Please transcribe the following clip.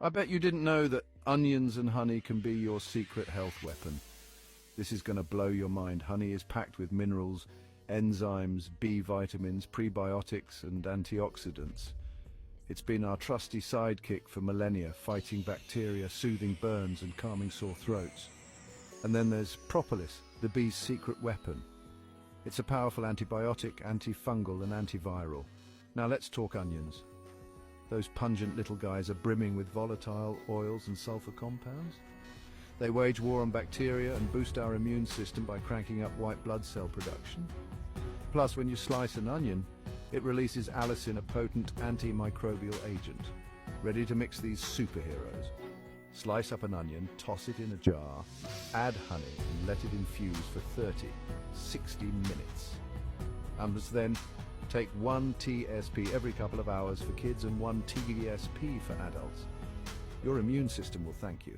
I bet you didn't know that onions and honey can be your secret health weapon. This is going to blow your mind. Honey is packed with minerals, enzymes, B vitamins, prebiotics, and antioxidants. It's been our trusty sidekick for millennia, fighting bacteria, soothing burns, and calming sore throats. And then there's propolis, the bee's secret weapon. It's a powerful antibiotic, antifungal, and antiviral. Now let's talk onions. Those pungent little guys are brimming with volatile oils and sulfur compounds. They wage war on bacteria and boost our immune system by cranking up white blood cell production. Plus, when you slice an onion, it releases allicin, a potent antimicrobial agent. Ready to mix these superheroes? Slice up an onion, toss it in a jar, add honey, and let it infuse for 60 minutes. And then take 1 TSP every couple of hours for kids and 1 TSP for adults. Your immune system will thank you.